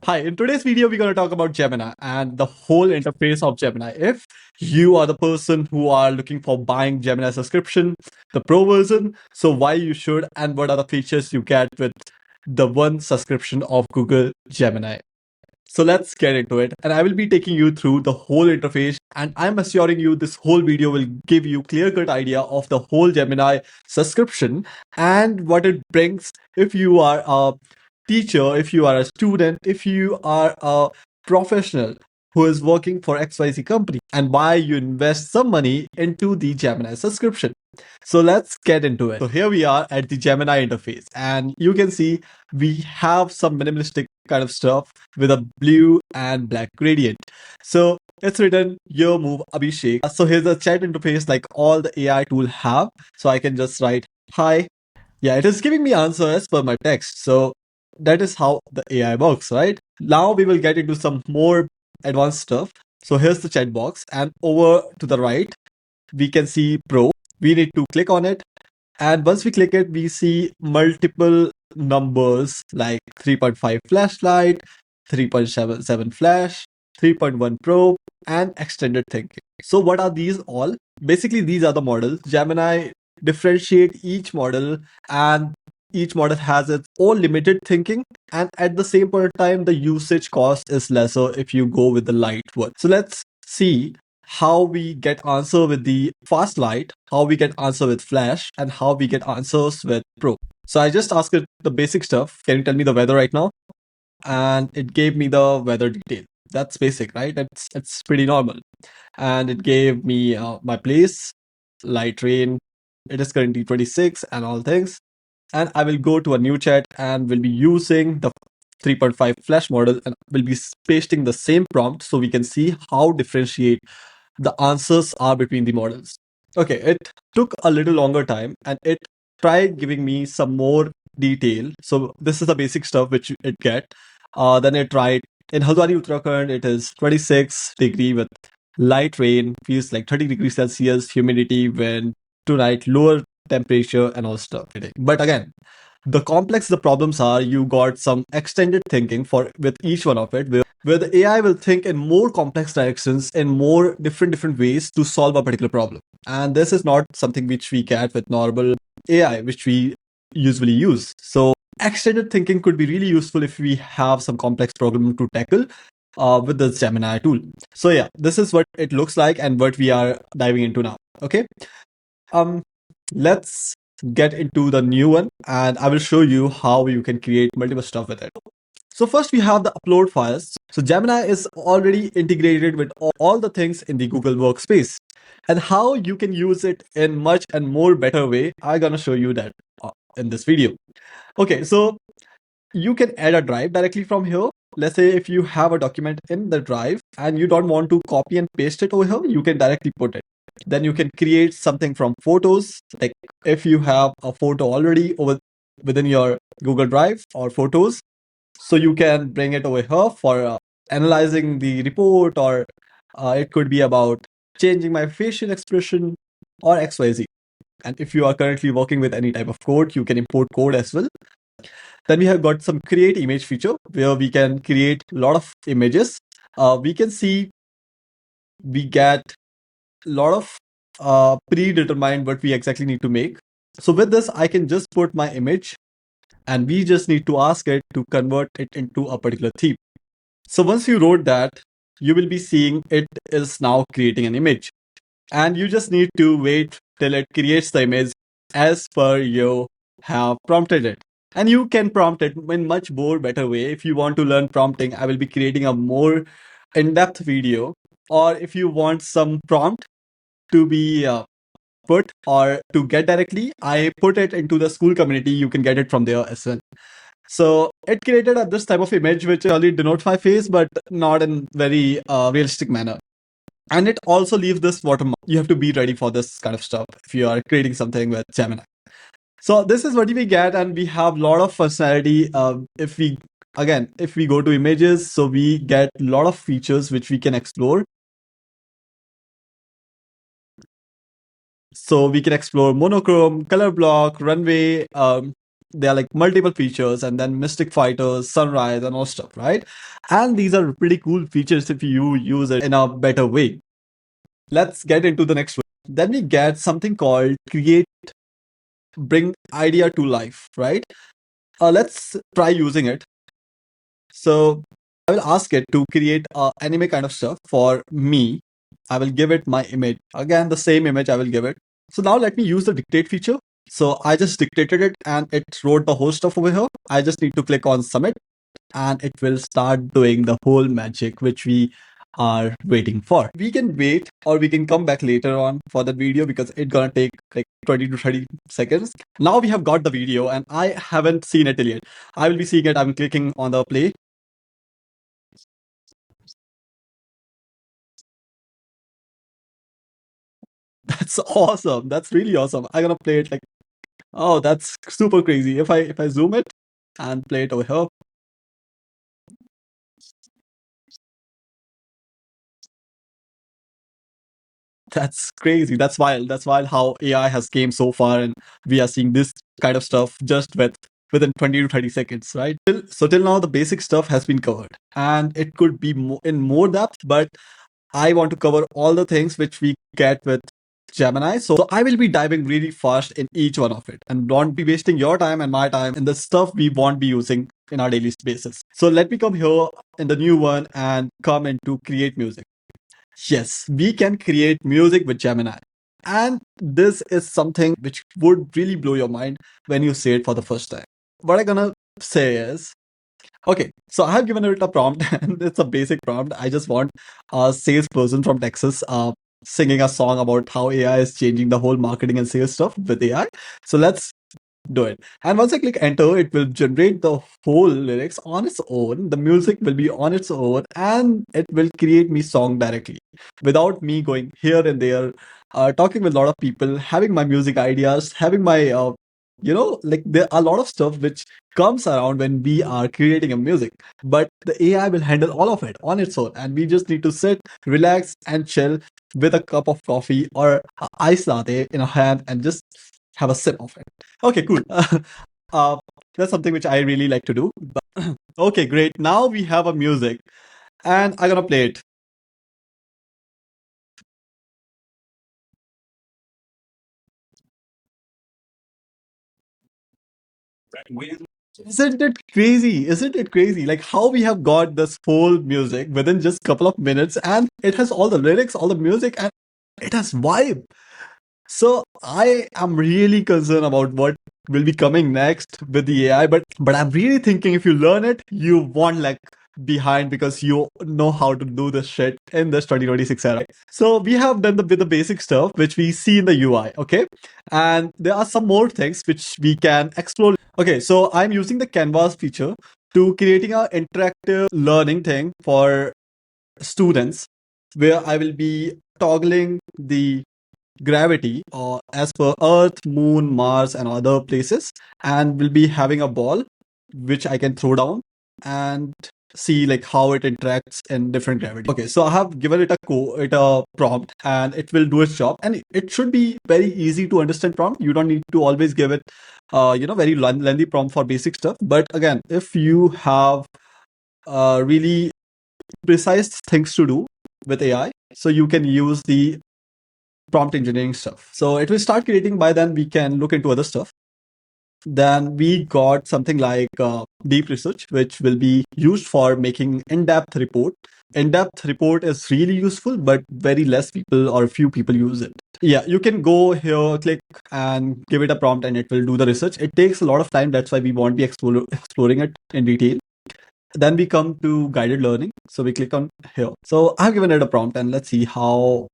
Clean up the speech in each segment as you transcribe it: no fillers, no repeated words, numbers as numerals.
Hi, in today's video, we're going to talk about Gemini and the whole interface of Gemini. If you are the person who are looking for buying Gemini subscription, the pro version, so why you should and what are the features you get with the one subscription of Google Gemini. So let's get into it. And I will be taking you through the whole interface. And I'm assuring you this whole video will give you clear-cut idea of the whole Gemini subscription and what it brings if you are a teacher, if you are a student, if you are a professional who is working for XYZ company, and why you invest some money into the Gemini subscription. So let's get into it. So here we are at the Gemini interface, and you can see we have some minimalistic kind of stuff with a blue and black gradient. So it's written, your move Abhishek. So here's a chat interface like all the AI tool have. So I can just write, hi. Yeah, it is giving me answer as per my text. So that is how the AI works, right? Now we will get into some more advanced stuff. So here's the chat box, and over to the right, we can see Pro. We need to click on it. And once we click it, we see multiple numbers like 3.5 flashlight, 3.77 flash, 3.1 Pro, and extended thinking. So what are these all? Basically, these are the models. Gemini differentiate each model, and each model has its own limited thinking, and at the same point in time the usage cost is lesser if you go with the light one. So let's see how we get answer with the fast light, how we get answer with flash, and how we get answers with pro. So I just asked it the basic stuff, can you tell me the weather right now? And it gave me the weather detail. That's basic, right? It's pretty normal. And it gave me my place, light rain, it is currently 26 and all things. And I will go to a new chat and will be using the 3.5 flash model, and will be pasting the same prompt so we can see how differentiate the answers are between the models. Okay, it took a little longer time and it tried giving me some more detail. So this is the basic stuff which it get. Then it tried in Haldwani Uttarakhand, it is 26 degree with light rain, feels like 30 degrees Celsius, humidity, wind, tonight, lower temperature and all stuff. But again, the complex the problems are, you got some extended thinking for with each one of it, where the AI will think in more complex directions in more different ways to solve a particular problem. And this is not something which we get with normal AI, which we usually use. So extended thinking could be really useful if we have some complex problem to tackle with the Gemini tool. So yeah, this is what it looks like and what we are diving into now. Okay. Um, let's get into the new one, and I will show you how you can create multiple stuff with it. So first we have the upload files. So Gemini is already integrated with all the things in the Google Workspace, and how you can use it in much and more better way, I'm gonna show you that in this video. Okay, so you can add a drive directly from here. Let's say if you have a document in the drive and you don't want to copy and paste it over here, you can directly put it. Then you can create something from photos. Like if you have a photo already over within your Google Drive or photos, so you can bring it over here for analyzing the report, or it could be about changing my facial expression or XYZ. And if you are currently working with any type of code, you can import code as well. Then we have got some create image feature where we can create a lot of images. We can see we get a lot of predetermined what we exactly need to make. So with this, I can just put my image and we just need to ask it to convert it into a particular theme. So once you wrote that, you will be seeing it is now creating an image. And you just need to wait till it creates the image as per you have prompted it. And you can prompt it in much more better way. If you want to learn prompting, I will be creating a more in-depth video. Or if you want some prompt to be put or to get directly, I put it into the school community. You can get it from there as well. So it created this type of image which only denotes my face, but not in very realistic manner. And it also leaves this watermark. You have to be ready for this kind of stuff if you are creating something with Gemini. So this is what we get, and we have a lot of functionality. If we go to images, so we get a lot of features which we can explore. So we can explore monochrome, color block, runway, There are like multiple features, and then Mystic Fighters, Sunrise, and all stuff, right? And these are pretty cool features if you use it in a better way. Let's get into the next one. Then we get something called create, bring idea to life, right? Let's try using it. So I will ask it to create anime kind of stuff for me. I will give it my image. Again, the same image I will give it. So now let me use the dictate feature. So I just dictated it and it wrote the whole stuff over here. I just need to click on submit and it will start doing the whole magic which we are waiting for. We can wait or we can come back later on for the video because it's gonna take like 20 to 30 seconds. Now we have got the video and I haven't seen it till yet. I will be seeing it. I'm clicking on the play. That's awesome. That's really awesome. I'm gonna play it like, oh, that's super crazy. If I zoom it and play it over here. That's crazy. That's wild. That's wild how AI has came so far and we are seeing this kind of stuff just within 20 to 30 seconds, right? Till now the basic stuff has been covered and it could be in more depth, but I want to cover all the things which we get with Gemini. So I will be diving really fast in each one of it and won't be wasting your time and my time in the stuff we won't be using in our daily basis. So let me come here in the new one and come into create music. Yes, we can create music with Gemini. And this is something which would really blow your mind when you see it for the first time. What I'm gonna say is, okay, so I have given it a prompt and it's a basic prompt. I just want a salesperson from Texas singing a song about how AI is changing the whole marketing and sales stuff with AI. So let's do it. And once I click enter, it will generate the whole lyrics on its own. The music will be on its own and it will create me song directly without me going here and there, talking with a lot of people, having my music ideas, having my, like there are a lot of stuff which comes around when we are creating a music, but the AI will handle all of it on its own. And we just need to sit, relax and chill with a cup of coffee or ice latte in a hand and just have a sip of it. Okay, cool. Uh, that's something which I really like to do. Okay, great. Now we have a music and I'm gonna play it. Isn't it crazy? Isn't it crazy? Like how we have got this whole music within just couple of minutes and it has all the lyrics, all the music, and it has vibe. So I am really concerned about what will be coming next with the AI, but I'm really thinking if you learn it, you won't lag behind because you know how to do this shit in this 2026 era. So we have done with the basic stuff which we see in the UI, okay? And there are some more things which we can explore. Okay, so I'm using the Canvas feature to creating an interactive learning thing for students where I will be toggling the gravity or as per Earth, Moon, Mars, and other places, and will be having a ball which I can throw down and see like how it interacts in different gravity. Okay, so I have given it a prompt and it will do its job, and it should be very easy to understand prompt. You don't need to always give it very lengthy prompt for basic stuff. But again, if you have really precise things to do with AI, so you can use the prompt engineering stuff. So it will start creating. By then we can look into other stuff. Then we got something like deep research, which will be used for making in-depth report. In-depth report is really useful, but very less people or few people use it. Yeah, you can go here, click and give it a prompt and it will do the research. It takes a lot of time. That's why we won't be exploring it in detail. Then we come to guided learning. So we click on here. So I've given it a prompt and let's see how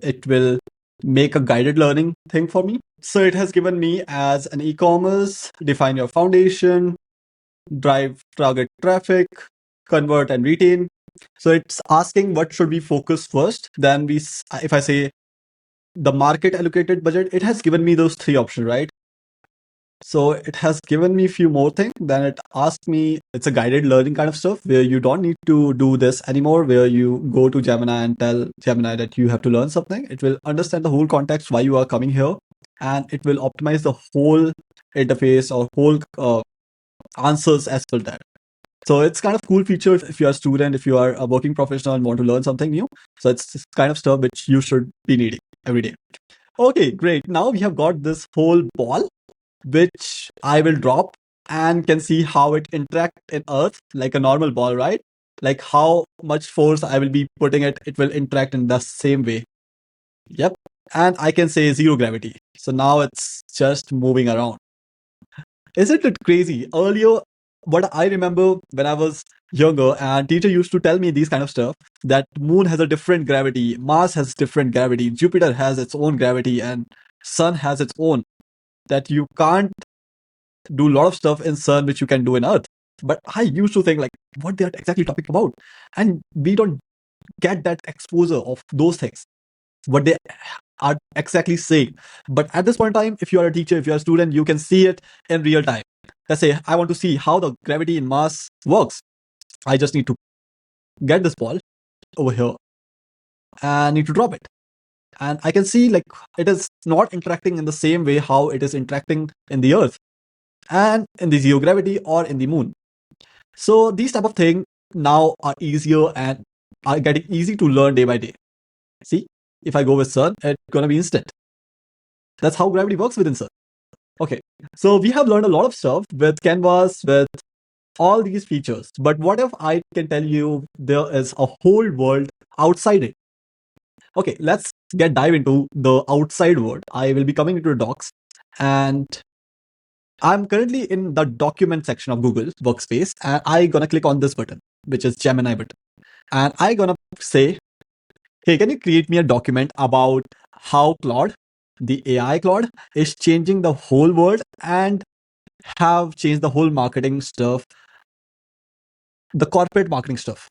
it will make a guided learning thing for me. So it has given me as an e-commerce, define your foundation, drive target traffic, convert and retain. So it's asking what should we focus first. Then if I say the market allocated budget, it has given me those three options, right? So it has given me a few more things. Then it asked me, it's a guided learning kind of stuff where you don't need to do this anymore, where you go to Gemini and tell Gemini that you have to learn something. It will understand the whole context, why you are coming here, and it will optimize the whole interface or whole answers as per that. So it's kind of cool feature if you are a student, if you are a working professional and want to learn something new. So it's this kind of stuff which you should be needing every day. Okay, great. Now we have got this whole ball, which I will drop and can see how it interact in Earth like a normal ball, right? Like how much force I will be putting it, it will interact in the same way. Yep. And I can say zero gravity. So now it's just moving around. Isn't it crazy? Earlier, what I remember when I was younger and teacher used to tell me these kind of stuff, that moon has a different gravity, Mars has different gravity, Jupiter has its own gravity, and sun has its own, that you can't do a lot of stuff in sun which you can do in earth. But I used to think like what they are exactly talking about, and we don't get that exposure of those things, what they are exactly saying. But at this point in time, if you are a teacher, if you are a student, you can see it in real time. Let's say I want to see how the gravity in Mars works. I just need to get this ball over here and need to drop it. And I can see like it is not interacting in the same way how it is interacting in the earth and in the zero gravity or in the moon. So these type of things now are easier and are getting easy to learn day by day. See, if I go with sun, it's gonna be instant. That's how gravity works within sun. Okay, so we have learned a lot of stuff with canvas, with all these features. But what if I can tell you there is a whole world outside it? Okay, let's get dive into the outside world. I will be coming into the docs, and I'm currently in the document section of Google Workspace, and I gonna click on this button, which is Gemini button. And I gonna say, hey, can you create me a document about how Claude, the AI Claude, is changing the whole world and have changed the whole marketing stuff, the corporate marketing stuff.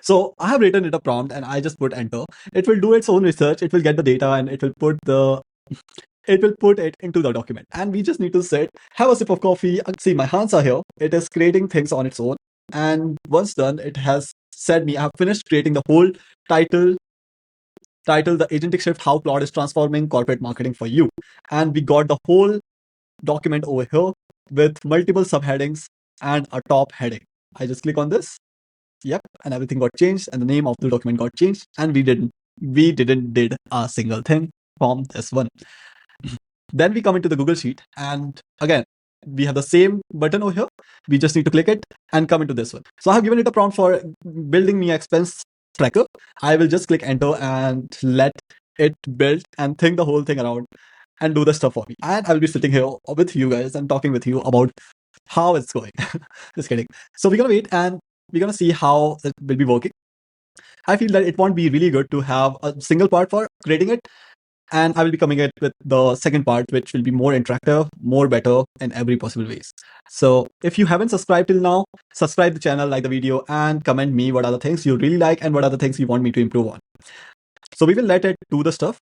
So I have written it a prompt and I just put enter. It will do its own research. It will get the data and it will put it into the document. And we just need to sit, have a sip of coffee. See, my hands are here. It is creating things on its own. And once done, it has said me, I have finished creating the whole title, the agentic shift, how Claude is transforming corporate marketing for you. And we got the whole document over here with multiple subheadings and a top heading. I just click on this. Yep, and everything got changed and the name of the document got changed, and we didn't did a single thing from this one. Then we come into the Google Sheet, and again, we have the same button over here. We just need to click it and come into this one. So I have given it a prompt for building me expense tracker. I will just click enter and let it build and think the whole thing around and do the stuff for me. And I will be sitting here with you guys and talking with you about how it's going. Just kidding. So we're gonna wait and we're gonna see how it will be working. I feel that it won't be really good to have a single part for creating it. And I will be coming it with the second part, which will be more interactive, more better in every possible ways. So if you haven't subscribed till now, subscribe the channel, like the video, and comment me what are the things you really like and what are the things you want me to improve on. So we will let it do the stuff.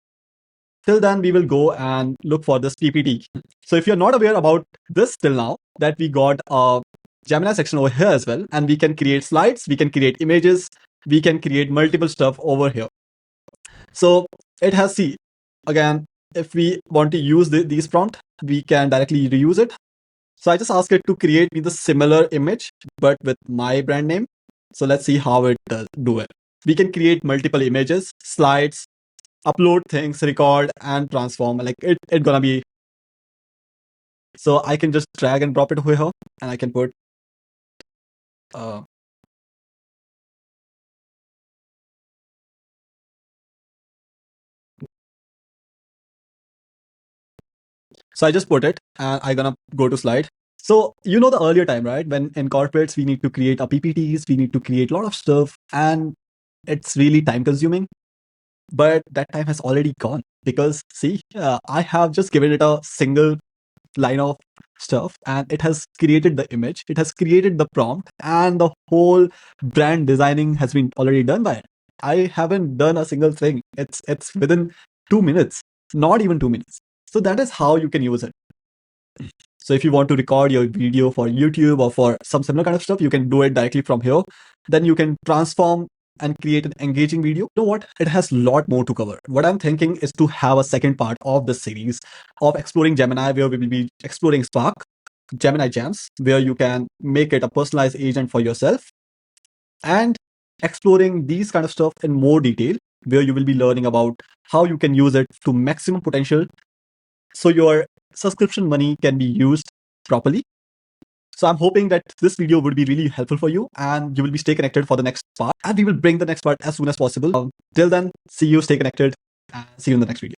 Till then, we will go and look for this PPT. So if you're not aware about this till now, that we got a Gemini section over here as well, and we can create slides, we can create images, we can create multiple stuff over here. So it has, see, again, if we want to use these prompt, we can directly reuse it. So I just ask it to create me the similar image, but with my brand name. So let's see how it does do it. We can create multiple images, slides, upload things, record and transform. Like it gonna be. So I can just drag and drop it over here, and I can put so I just put it and I'm gonna go to slide. So you know the earlier time, right? When in corporates, we need to create a PPTs, we need to create a lot of stuff, and it's really time consuming. But that time has already gone because see, I have just given it a single line of stuff and it has created the image, it has created the prompt, and the whole brand designing has been already done by it. I haven't done a single thing. It's within 2 minutes, not even 2 minutes. So that is how you can use it. So if you want to record your video for YouTube or for some similar kind of stuff, you can do it directly from here. Then you can transform and create an engaging video. You know what? It has a lot more to cover. What I'm thinking is to have a second part of this series of exploring Gemini, where we will be exploring Spark, Gemini Gems, where you can make it a personalized agent for yourself, and exploring these kind of stuff in more detail, where you will be learning about how you can use it to maximum potential so your subscription money can be used properly. So I'm hoping that this video would be really helpful for you and you will be stay connected for the next part, and we will bring the next part as soon as possible. Till then, see you, stay connected, and see you in the next video.